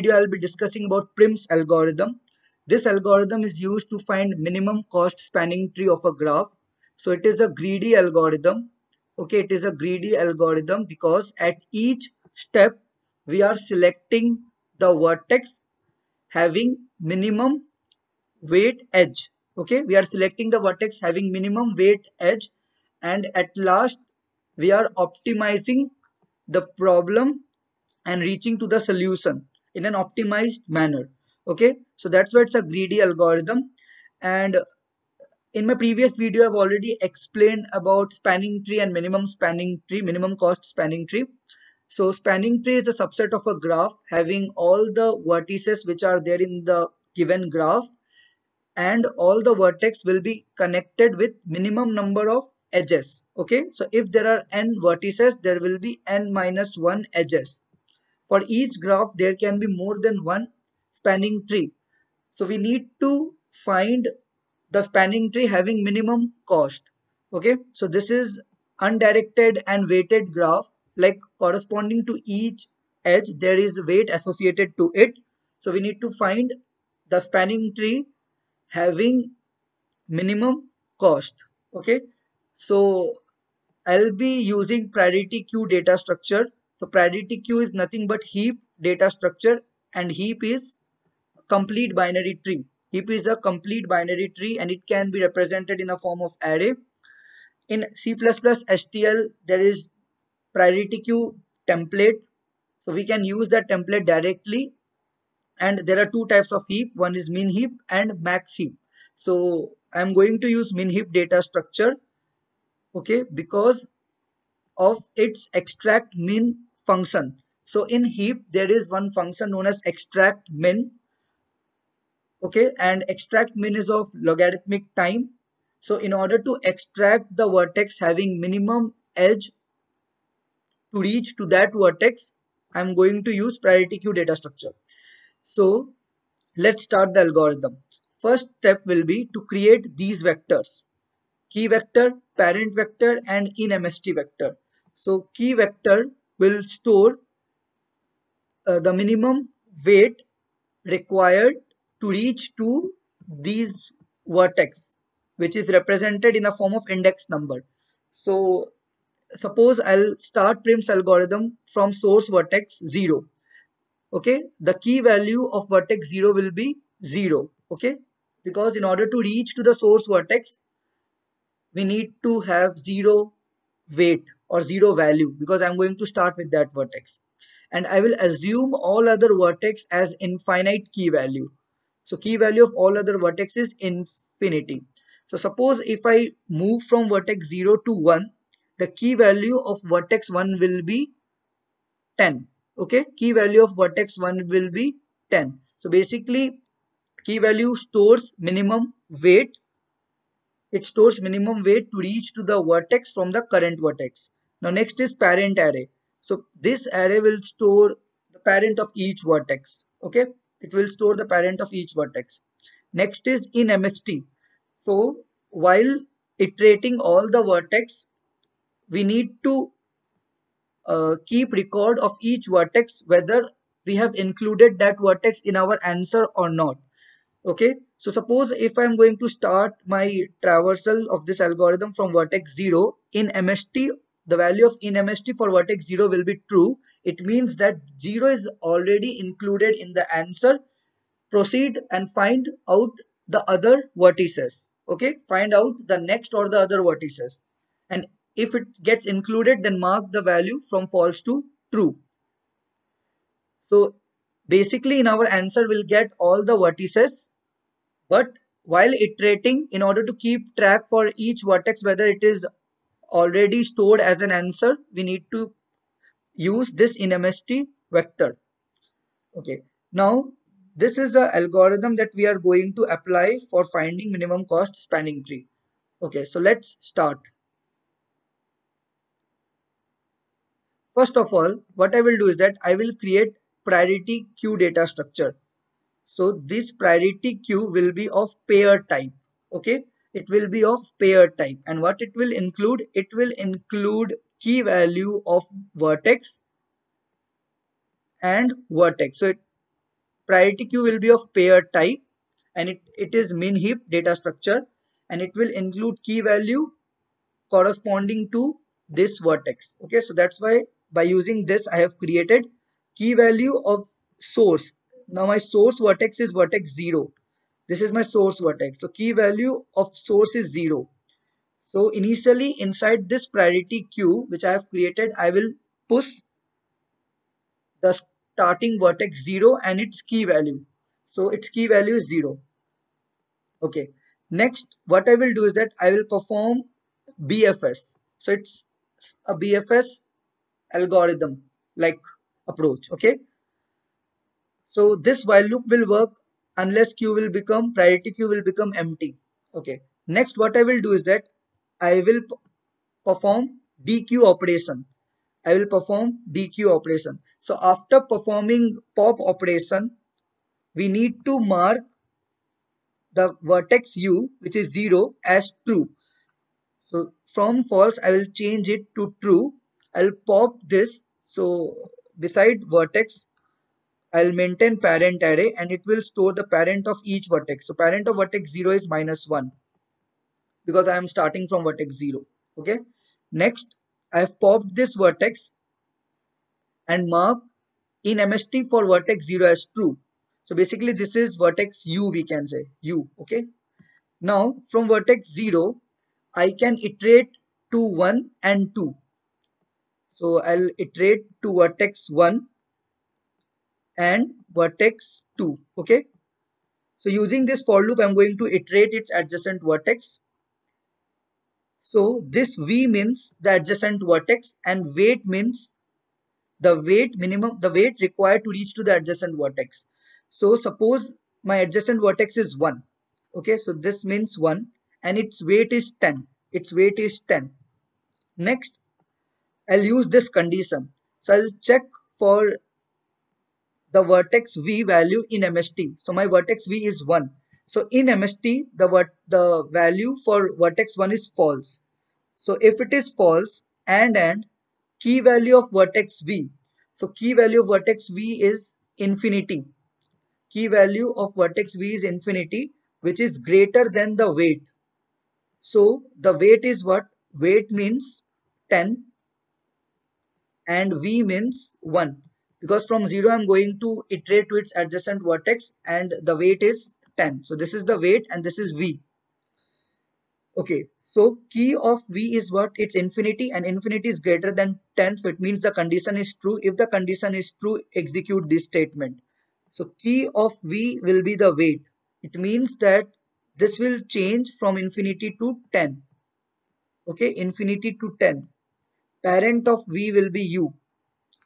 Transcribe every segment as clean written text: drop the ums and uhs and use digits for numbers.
video I'll be discussing about Prim's algorithm. This algorithm is used to find minimum cost spanning tree of a graph. So it is a greedy algorithm. Okay, it is a greedy algorithm because at each step we are selecting the vertex having minimum weight edge. Okay, we are selecting the vertex having minimum weight edge, and at last we are optimizing the problem and reaching to the solution in an optimized manner. Okay, so that's why it's a greedy algorithm. And in my previous video I've already explained about spanning tree and minimum spanning tree, minimum cost spanning tree. So spanning tree is a subset of a graph having all the vertices which are there in the given graph, and all the vertex will be connected with minimum number of edges. Okay, so if there are n vertices, there will be n minus 1 edges. For each graph there can be more than one spanning tree, so we need to find the spanning tree having minimum cost. Okay, so this is undirected and weighted graph, like corresponding to each edge there is weight associated to it. So we need to find the spanning tree having minimum cost. Okay, so I'll be using priority queue data structure. So priority queue is nothing but heap data structure, and heap is complete binary tree. Heap is a complete binary tree and it can be represented in a form of array. In C++ STL there is priority queue template, so we can use that template directly. And there are two types of heap, one is min heap and max heap. So I'm going to use min heap data structure, okay, because of its extract min function. So in heap there is one function known as extract min. Okay, and extract min is of logarithmic time. So in order to extract the vertex having minimum edge to reach to that vertex, I'm going to use priority queue data structure. So let's start the algorithm. First step will be to create these vectors: key vector, parent vector, and in-MST vector. So key vector will store the minimum weight required to reach to these vertex, which is represented in the form of index number. So suppose I'll start Prim's algorithm from source vertex 0. Okay, the key value of vertex 0 will be 0. Okay, because in order to reach to the source vertex we need to have 0 weight or 0 value, because I'm going to start with that vertex, and I will assume all other vertex as infinite key value. So key value of all other vertex is infinity. So suppose if I move from vertex 0 to 1, the key value of vertex 1 will be 10. Okay, key value of vertex 1 will be 10. So basically key value stores minimum weight. It stores minimum weight to reach to the vertex from the current vertex. Now next is parent array. So this array will store the parent of each vertex. Okay, it will store the parent of each vertex. Next is in MST. So while iterating all the vertex, we need to keep record of each vertex, whether we have included that vertex in our answer or not. Okay, so suppose if I'm going to start my traversal of this algorithm from vertex 0, in MST the value of in MST for vertex 0 will be true. It means that 0 is already included in the answer. Proceed and find out the other vertices. Okay, find out the next or the other vertices, and if it gets included then mark the value from false to true. So basically in our answer we'll get all the vertices, but while iterating, in order to keep track for each vertex whether it is already stored as an answer, we need to use this in MST vector. Okay, now this is a algorithm that we are going to apply for finding minimum cost spanning tree. Okay, so let's start. First of all, what I will do is that I will create priority queue data structure. So this priority queue will be of pair type. Okay, it will be of pair type, and what it will include? It will include key value of vertex and vertex. So priority queue will be of pair type, and it is min heap data structure, and it will include key value corresponding to this vertex. Okay, so that's why by using this I have created key value of source. Now my source vertex is vertex 0. This is my source vertex. So key value of source is 0. So initially inside this priority queue which I have created, I will push the starting vertex 0 and its key value. So its key value is 0. Okay. Next, what I will do is that I will perform BFS. So it's a BFS algorithm like approach. Okay. So this while loop will work unless queue will become priority queue will become empty. Okay. Next, what I will do is that I will perform DQ operation. I will perform DQ operation. So after performing pop operation, we need to mark the vertex u, which is 0, as true. So from false, I will change it to true. I'll pop this. So beside vertex, I'll maintain parent array and it will store the parent of each vertex. So parent of vertex 0 is -1 because I am starting from vertex 0. Okay. Next, I have popped this vertex and mark in MST for vertex 0 as true. So basically this is vertex u, we can say u. Okay. Now from vertex 0, I can iterate to 1 and 2. So I'll iterate to vertex 1 and vertex 2. Okay. So using this for loop, I'm going to iterate its adjacent vertex. So this v means the adjacent vertex and weight means the weight required to reach to the adjacent vertex. So suppose my adjacent vertex is 1. Okay, so this means 1 and its weight is 10. Its weight is 10. Next, I'll use this condition. So I'll check for the vertex v value in MST. So my vertex v is 1. So in MST, the value for vertex 1 is false. So if it is false and key value of vertex v. So key value of vertex v is infinity. Key value of vertex v is infinity, which is greater than the weight. So the weight is what? Weight means 10 and v means 1. Because from 0 I'm going to iterate to its adjacent vertex and the weight is 10. So this is the weight and this is v. Okay, so key of v is what? It's infinity and infinity is greater than 10. So it means the condition is true. If the condition is true, execute this statement. So key of v will be the weight. It means that this will change from infinity to 10. Okay, infinity to 10. Parent of v will be u.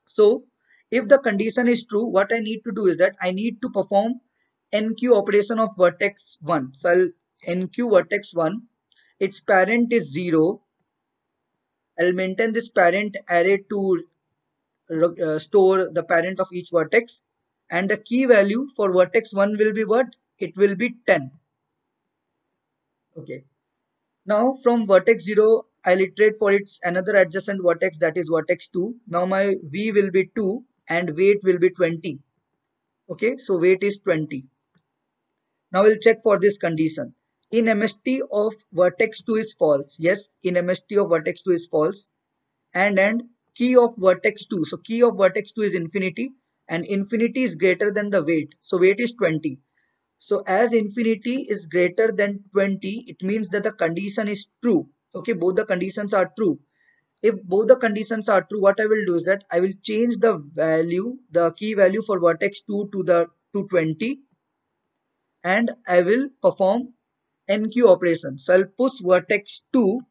So if the condition is true, what I need to do is that I need to perform NQ operation of vertex 1. So I'll NQ vertex 1. Its parent is 0. I'll maintain this parent array to store the parent of each vertex. And the key value for vertex 1 will be what? It will be 10. Okay. Now from vertex 0, I'll iterate for its another adjacent vertex, that is vertex 2. Now my v will be 2 and weight will be 20. Okay, so weight is 20. Now we'll check for this condition. In MST of vertex 2 is false. Yes, in MST of vertex 2 is false. And key of vertex 2. So key of vertex 2 is infinity and infinity is greater than the weight. So weight is 20. So as infinity is greater than 20, it means that the condition is true. Okay, both the conditions are true. If both the conditions are true, what I will do is that I will change the value, the key value for vertex 2 to 20 and I will perform NQ operation. So I'll push vertex 2,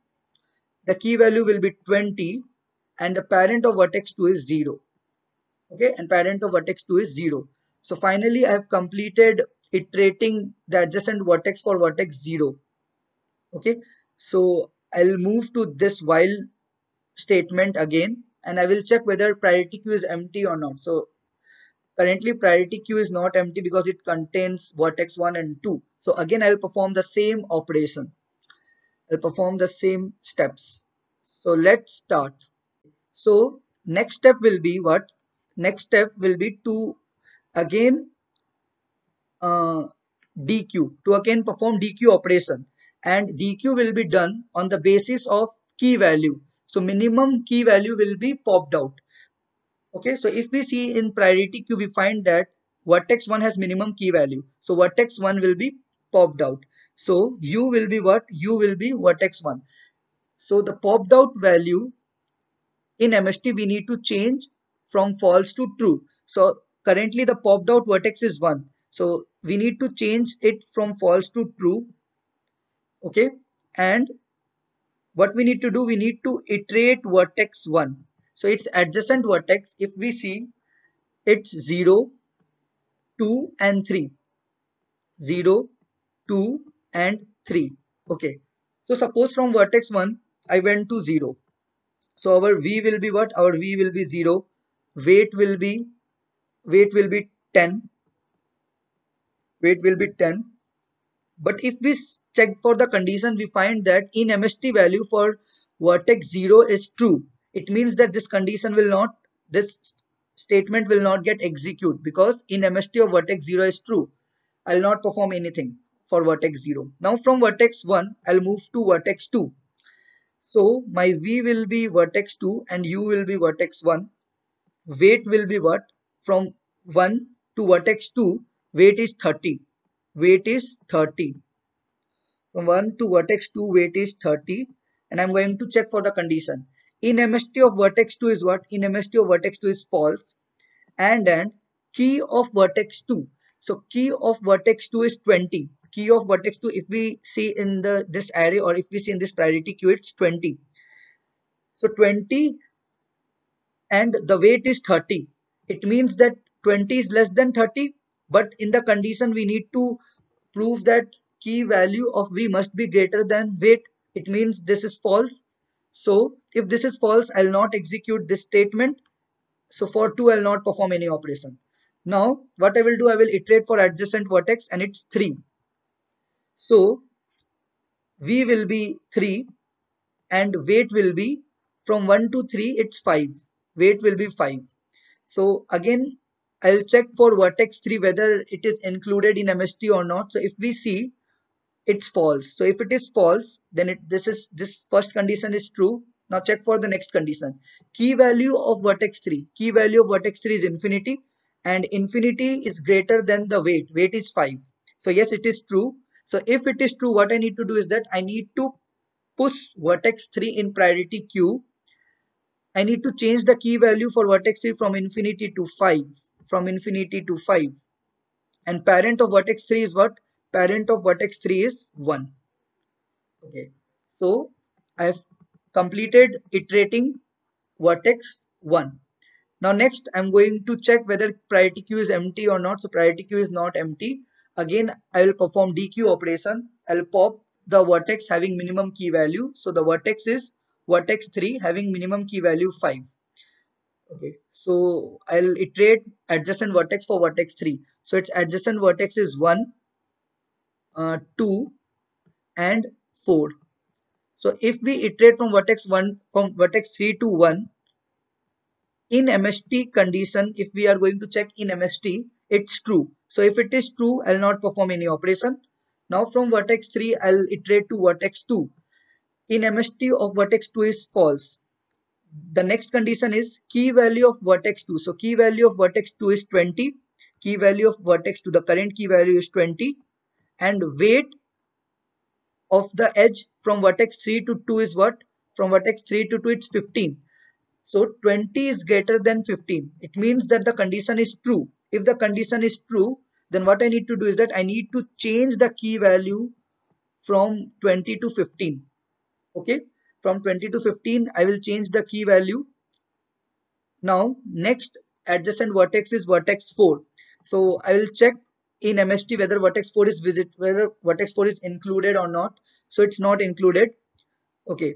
the key value will be 20 and the parent of vertex 2 is 0. Okay, and parent of vertex 2 is 0. So finally I have completed iterating the adjacent vertex for vertex 0. Okay, so I'll move to this while statement again and I will check whether priority queue is empty or not. So currently priority queue is not empty because it contains vertex 1 and 2. So again I'll perform the same operation. I'll perform the same steps. So let's start. So next step will be what? Next step will be to again uh, DQ to again perform DQ operation, and DQ will be done on the basis of key value. So minimum key value will be popped out. Okay, so if we see in priority queue, we find that vertex 1 has minimum key value. So vertex 1 will be popped out. So U will be what? U will be vertex 1. So the popped out value in MST we need to change from false to true. So currently the popped out vertex is 1. So we need to change it from false to true. Okay, and what we need to do, we need to iterate vertex 1. So its adjacent vertex, if we see, it's 0, 2 and 3. 0, 2 and 3. Okay, so suppose from vertex 1 I went to 0. So our V will be what? Our V will be 0. Weight will be weight will be 10. Weight will be 10. But if we check for the condition, we find that in MST value for vertex 0 is true. It means that this condition will not, this statement will not get executed, because in MST of vertex 0 is true. I'll not perform anything for vertex 0. Now from vertex 1, I'll move to vertex 2. So my V will be vertex 2 and U will be vertex 1. Weight will be what? From 1 to vertex 2, weight is 30. Weight is 30. From 1 to vertex 2, weight is 30. And I'm going to check for the condition. In MST of vertex 2 is what? In MST of vertex 2 is false. And key of vertex 2. So key of vertex 2 is 20. Key of vertex 2, if we see in the this array, or if we see in this priority queue, it's 20. So 20 and the weight is 30. It means that 20 is less than 30, but in the condition we need to prove that key value of V must be greater than weight. It means this is false. So if this is false, I'll not execute this statement. So for 2, I'll not perform any operation. Now what I will do, I will iterate for adjacent vertex and it's 3. So V will be 3 and weight will be from 1 to 3, it's 5. Weight will be 5. So again, I'll check for vertex 3 whether it is included in MST or not. So if we see, it's false. So if it is false, then this first condition is true. Now check for the next condition. Key value of vertex 3. Key value of vertex 3 is infinity, and infinity is greater than the weight. Weight is 5. So yes, it is true. So if it is true, what I need to do is that I need to push vertex 3 in priority queue. I need to change the key value for vertex 3 from infinity to 5. From infinity to 5. And parent of vertex 3 is what? Parent of vertex 3 is 1. Okay. So I have completed iterating vertex 1. Now next I'm going to check whether priority queue is empty or not. So priority queue is not empty. Again, I will perform DQ operation. I'll pop the vertex having minimum key value. So the vertex is vertex 3 having minimum key value 5. Okay, so I'll iterate adjacent vertex for vertex 3. So its adjacent vertex is 1, 2 and 4. So if we iterate from vertex 1, from vertex 3 to 1, in MST condition, if we are going to check in MST, it's true. So if it is true, I'll not perform any operation. Now from vertex 3, I'll iterate to vertex 2. In MST of vertex 2 is false. The next condition is key value of vertex 2. So key value of vertex 2 is 20. Key value of vertex 2, the current key value is 20. And weight of the edge from vertex 3 to 2 is what? From vertex 3 to 2, it's 15. So 20 is greater than 15. It means that the condition is true. If the condition is true, then what I need to do is that I need to change the key value from 20 to 15. Okay, from 20 to 15, I will change the key value. Now next adjacent vertex is vertex 4. So I will check in MST whether vertex 4 is whether vertex 4 is included or not. So it's not included. Okay,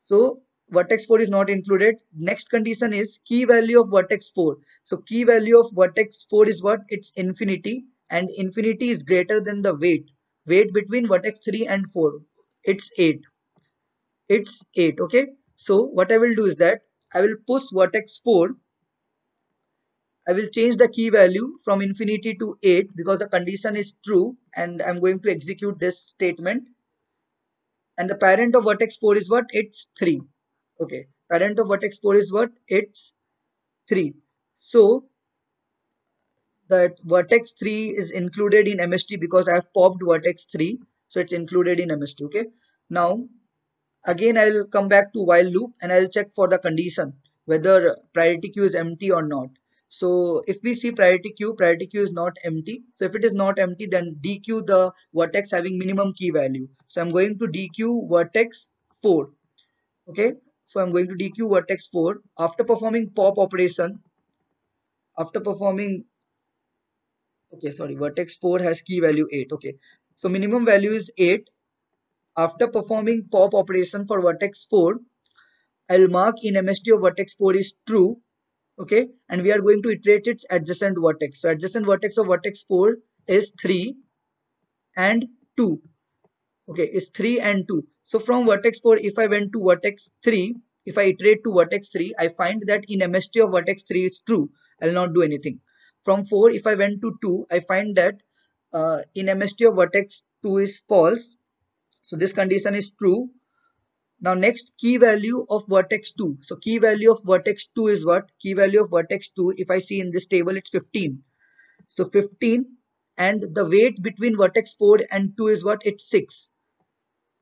so vertex 4 is not included. Next condition is key value of vertex 4. So key value of vertex 4 is what? It's infinity, and infinity is greater than the weight. Weight between vertex 3 and 4. It's 8. It's 8. Okay. So what I will do is that I will push vertex 4. I will change the key value from infinity to 8 because the condition is true, and I'm going to execute this statement. And the parent of vertex 4 is what? It's 3. Okay. Parent of vertex 4 is what? It's 3. So that vertex 3 is included in MST because I have popped vertex 3. So it's included in MST. Okay. Now, again, I will come back to while loop and I will check for the condition whether priority queue is empty or not. So if we see priority queue is not empty. So if it is not empty, then DQ the vertex having minimum key value. So I'm going to DQ vertex 4. Okay. So I'm going to DQ vertex 4 after performing pop operation. After performing, okay, sorry, vertex 4 has key value 8. Okay. So minimum value is 8. After performing pop operation for vertex 4, I'll mark in MST of vertex 4 is true. Okay. And we are going to iterate its adjacent vertex. So adjacent vertex of vertex 4 is 3 and 2. Okay. Is 3 and 2. So from vertex 4, if I went to vertex 3, if I iterate to vertex 3, I find that in MST of vertex 3 is true. I'll not do anything. From 4, if I went to 2, I find that in MST of vertex 2 is false. So this condition is true. Now next, key value of vertex 2. So key value of vertex 2 is what? Key value of vertex 2, if I see in this table, it's 15. So 15, and the weight between vertex 4 and 2 is what? It's 6.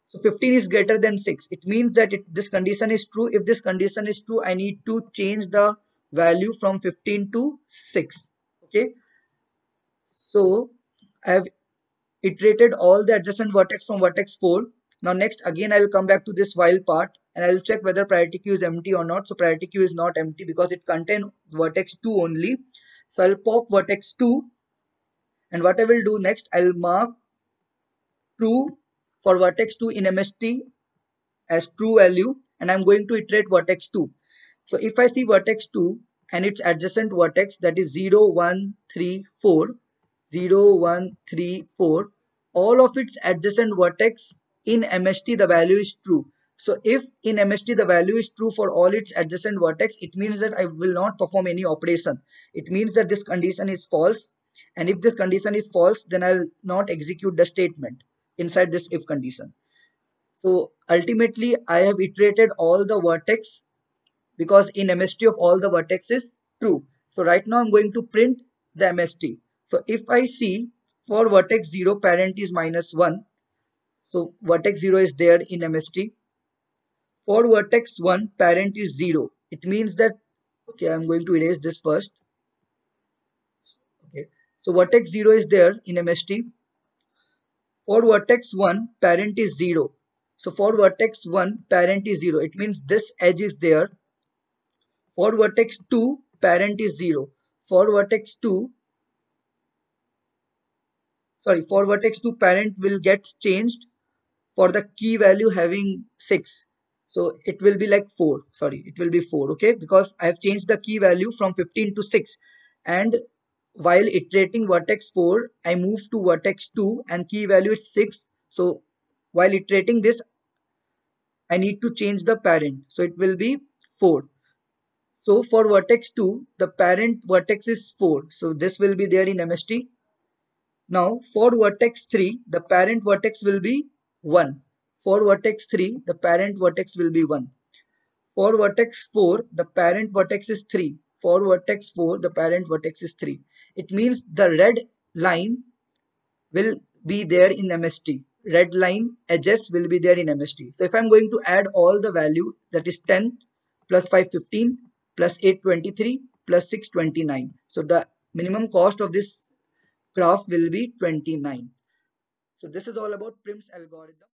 So 15 is greater than 6. It means that this condition is true. If this condition is true, I need to change the value from 15 to 6. Okay. So I have iterated all the adjacent vertex from vertex 4. Now next, again I will come back to this while part and I will check whether priority queue is empty or not. So priority queue is not empty because it contains vertex 2 only. So I will pop vertex 2, and what I will do next, I will mark true for vertex 2 in MST as true value, and I'm going to iterate vertex 2. So if I see vertex 2 and its adjacent vertex, that is 0, 1, 3, 4, 0, 1, 3, 4, all of its adjacent vertex in MST the value is true. So if in MST the value is true for all its adjacent vertex, it means that I will not perform any operation. It means that this condition is false, and if this condition is false, then I will not execute the statement inside this if condition. So ultimately I have iterated all the vertex because in MST of all the vertexes true. So right now I'm going to print the MST. So if I see for vertex 0 parent is -1. So vertex 0 is there in MST. For vertex 1 parent is 0. It means that, okay, I'm going to erase this first. Okay. So vertex 0 is there in MST. For vertex 1 parent is 0. So for vertex 1 parent is 0. It means this edge is there. For vertex 2 parent is 0. For vertex 2, sorry, for vertex 2 parent will get changed for the key value having 6. So it will be like 4. Sorry, it will be 4. Okay, because I have changed the key value from 15 to 6. And while iterating vertex 4, I move to vertex 2 and key value is 6. So while iterating this, I need to change the parent. So it will be 4. So for vertex 2, the parent vertex is 4. So this will be there in MST. Now for vertex 3, the parent vertex will be 1. For vertex 3, the parent vertex will be 1. For vertex 4, the parent vertex is 3. For vertex 4, the parent vertex is 3. It means the red line will be there in MST. Red line edges will be there in MST. So if I'm going to add all the value, that is 10 plus 5 15 plus 8 23 plus 6 29. So the minimum cost of this graph will be 29. So this is all about Prim's algorithm.